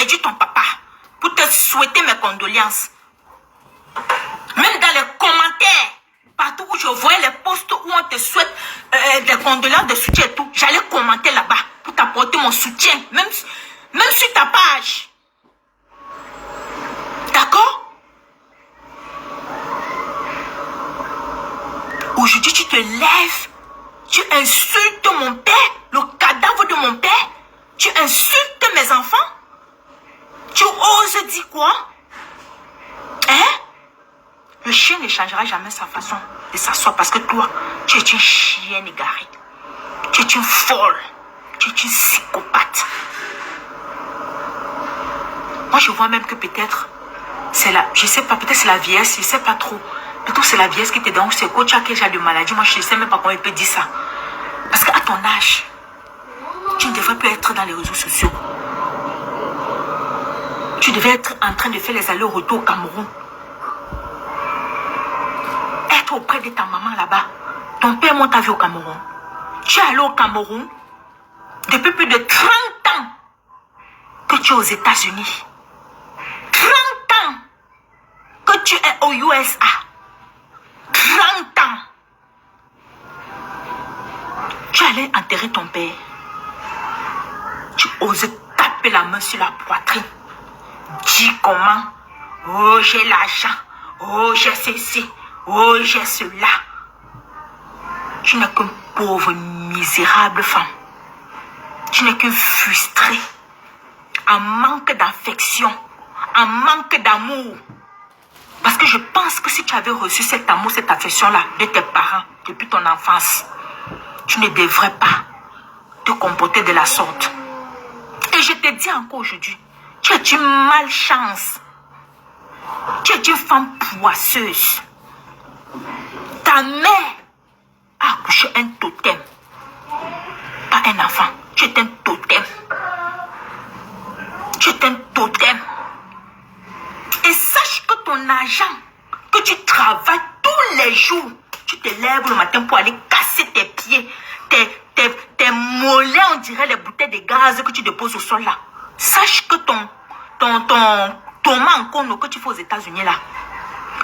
perdu ton papa pour te souhaiter mes condoléances. Même dans les commentaires, partout où je voyais les posts où on te souhaite des condoléances, de soutien et tout, j'allais commenter là-bas pour t'apporter mon soutien, même sur ta page. D'accord? Aujourd'hui, tu te lèves, tu insultes mon père, le cadavre de mon père, tu insultes mes enfants, tu oses dire quoi? Hein? Le chien ne changera jamais sa façon de s'asseoir parce que toi, tu es une chienne égarée. Tu es une folle. Tu es une psychopathe. Moi, je vois même que peut-être, c'est la, je sais pas, peut-être c'est la vieillesse, je sais pas trop. Peut-être c'est la vieillesse qui te donne, c'est quoi, tu as quel genre de maladie. Moi, je ne sais même pas comment il peut dire ça. Parce qu'à ton âge, tu ne devrais plus être dans les réseaux sociaux. Tu devais être en train de faire les allers-retours au Cameroun. Être auprès de ta maman là-bas. Ton père monte ta vie au Cameroun. Tu es allé au Cameroun depuis plus de 30 ans que tu es aux États-Unis. 30 ans que tu es aux USA. 30 ans. Tu allais enterrer ton père. Tu osais taper la main sur la poitrine. Dis comment? Oh, j'ai l'argent. Oh, j'ai ceci. Oh, j'ai cela. Tu n'es qu'une pauvre, misérable femme. Tu n'es qu'une frustrée. En manque d'affection. En manque d'amour. Parce que je pense que si tu avais reçu cet amour, cette affection-là de tes parents depuis ton enfance, tu ne devrais pas te comporter de la sorte. Et je te dis encore aujourd'hui, tu es une malchance. Tu es une femme poisseuse. Ta mère a accouché un totem. Pas un enfant. Tu es un totem. Tu es un totem. Et sache que ton argent, que tu travailles tous les jours, tu te lèves le matin pour aller casser tes pieds, tes mollets, on dirait les bouteilles de gaz que tu déposes au sol là. Sache que ton manque que tu fais aux États-Unis là,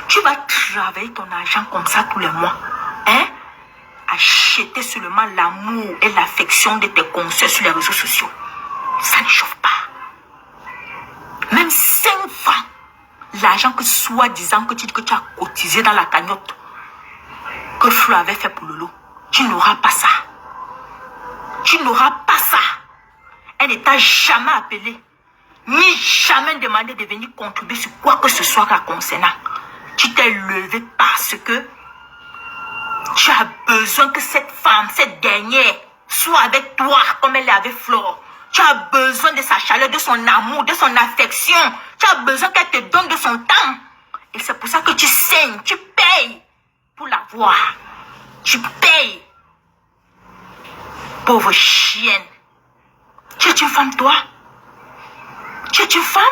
tu vas travailler ton argent comme ça tous les mois. Hein? Acheter seulement l'amour et l'affection de tes consoeurs sur les réseaux sociaux. Ça ne chauffe pas. Même 5 francs, l'argent que soi-disant que tu dis que tu as cotisé dans la cagnotte, que Flo avait fait pour Lolo, tu n'auras pas ça. Tu n'auras pas ça. Elle ne t'a jamais appelé, ni jamais demandé de venir contribuer sur quoi que ce soit la concernant. Tu t'es levé parce que tu as besoin que cette femme, cette dernière, soit avec toi comme elle est avec Flore. Tu as besoin de sa chaleur, de son amour, de son affection. Tu as besoin qu'elle te donne de son temps. Et c'est pour ça que tu saignes, tu payes pour la voir. Tu payes. Pauvre chienne. Tu es une femme, toi? Tu es une femme?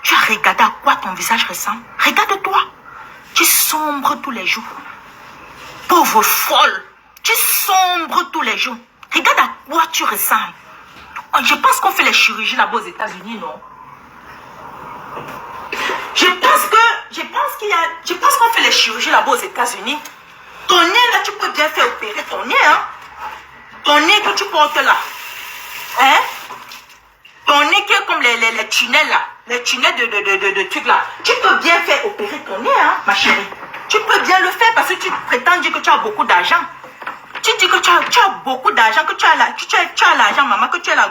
Tu as regardé à quoi ton visage ressemble? Regarde-toi. Tu sombres tous les jours. Pauvre folle. Tu sombres tous les jours. Regarde à quoi tu ressembles. Je pense qu'on fait les chirurgies là-bas aux États-Unis, non? Je pense qu'on fait les chirurgies là-bas aux États-Unis. Ton nez là, tu peux bien faire opérer ton nez, hein? Ton nez que tu portes là. Hein? Ton nez qui est comme les tunnels là. Les tunnels de trucs là. Tu peux bien faire opérer ton nez, hein, ma chérie. Tu peux bien le faire parce que tu prétends dire que tu as beaucoup d'argent. Tu dis que tu as beaucoup d'argent, que tu as l'argent, maman, que tu es la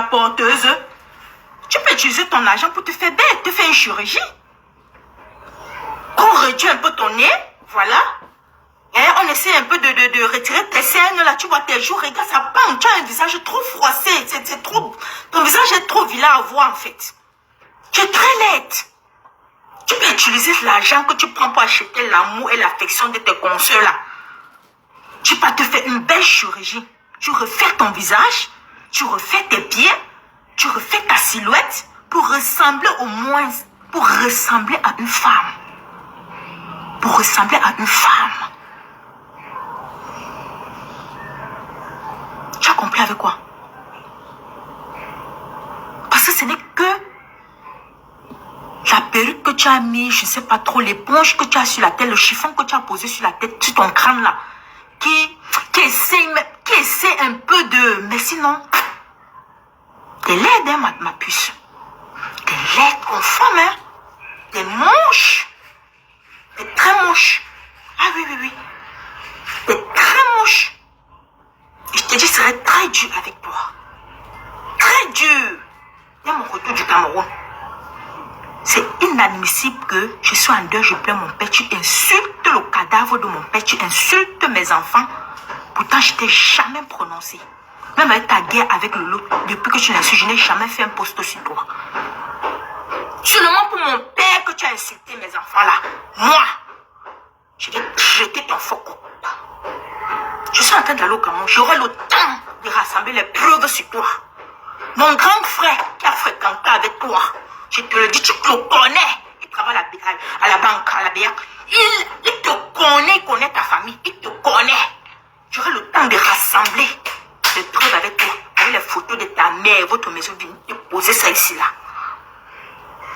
porteuse. Tu peux utiliser ton argent pour te faire belle, te faire une chirurgie. On réduit un peu ton nez, voilà. Et on essaie un peu de retirer tes scènes, là, tu vois tes joues, regarde, ça pend, tu as un visage trop froissé, c'est trop, ton visage est trop vilain à voir, en fait. Tu es très laide. Tu peux utiliser l'argent que tu prends pour acheter l'amour et l'affection de tes consoeurs, là. Tu peux te faire une belle chirurgie. Tu refais ton visage, tu refais tes pieds, tu refais ta silhouette pour ressembler au moins, pour ressembler à une femme. Pour ressembler à une femme. Tu as compris avec quoi? Parce que ce n'est que la perruque que tu as mis, je ne sais pas trop, l'éponge que tu as sur la tête, le chiffon que tu as posé sur la tête, sur ton crâne là, qui essaie un peu de... Mais sinon, t'es laide, hein, ma puce. T'es laide comme femme, hein. T'es moche. T'es très moche. Ah oui. T'es très moche. Et je te dis, je serai très dur avec toi. Très dur. Il y a mon retour du Cameroun. C'est inadmissible que je sois en deuil, je pleure mon père. Tu insultes le cadavre de mon père, tu insultes mes enfants. Pourtant, je t'ai jamais prononcé. Même avec ta guerre avec le lot, depuis que tu l'insultes, je n'ai jamais fait un poste sur toi. Seulement pour mon père que tu as insulté mes enfants là. Moi, je vais jeter ton faux coup. Je suis en train d'aller au Cameroun. J'aurai le temps de rassembler les preuves sur toi. Mon grand frère qui a fréquenté avec toi, je te le dis, tu le connais. Il travaille à la banque, à la BIAC. Il te connaît, il connaît ta famille. Il te connaît. J'aurai le temps de rassembler les preuves avec toi. Avec les photos de ta mère, votre maison, de poser ça ici là.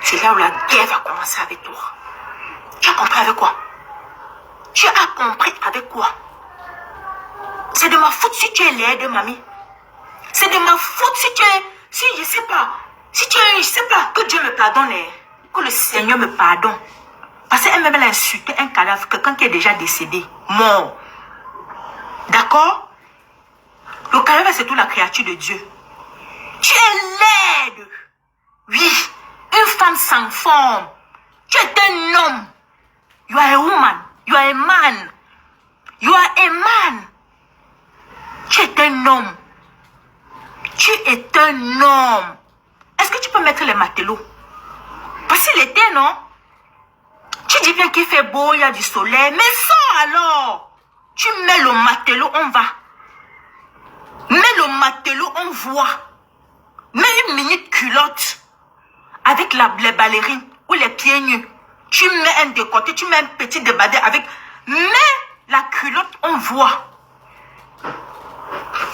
C'est là où la guerre va commencer avec toi. Tu as compris avec quoi? Tu as compris avec quoi? C'est de ma faute si tu es laide, mamie. C'est de ma faute si tu es... Si je sais pas. Si tu es... Je sais pas. Que Dieu me pardonne. Que le Seigneur me pardonne. Parce qu'elle même a insulté un cadavre. Quelqu'un qui est déjà décédé. Mort. D'accord? Le cadavre, c'est toute la créature de Dieu. Tu es laide. Oui. Une femme sans forme. Tu es un homme. You are a woman. You are a man. You are a man. Tu es un homme. Tu es un homme. Est-ce que tu peux mettre les matelots? Parce que l'été, non? Tu dis bien qu'il fait beau, il y a du soleil. Mais sors alors. Tu mets le matelot, on va. Mets le matelot, on voit. Mets une mini culotte. Avec les ballerines ou les pieds nus. Tu mets un décolleté, tu mets un petit débardeur avec... Mets la culotte, on voit.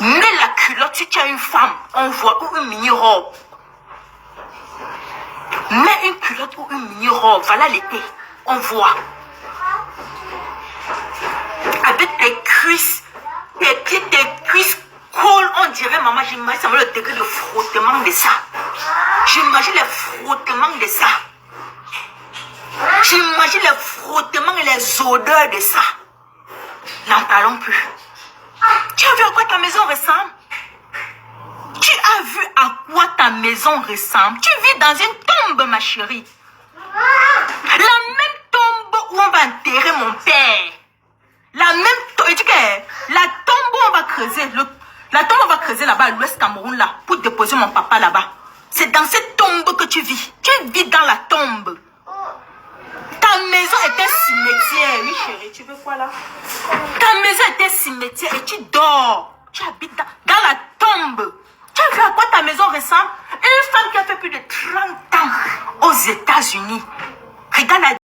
Mets la culotte si tu as une femme, on voit, ou une mini-robe. Mets une culotte ou une mini-robe, voilà l'été, on voit. Avec tes cuisses, tes pieds, tes cuisses collent, on dirait, maman, j'imagine le degré de frottement de ça. J'imagine les frottements de ça. J'imagine les frottements et les odeurs de ça. N'en parlons plus. Tu as vu à quoi ta maison ressemble? Tu as vu à quoi ta maison ressemble? Tu vis dans une tombe, ma chérie. La même tombe où on va enterrer mon père. La même tombe. La tombe où on va creuser. La tombe où on va creuser là-bas à l'ouest Cameroun là. Pour déposer mon papa là-bas. C'est dans cette tombe que tu vis. Tu vis dans la tombe. Ta maison était cimetière. Oui, chérie, tu veux quoi là? Ta maison était cimetière et tu dors. Tu habites dans la tombe. Tu as vu à quoi ta maison ressemble? Une femme qui a fait plus de 30 ans aux États-Unis. Regarde la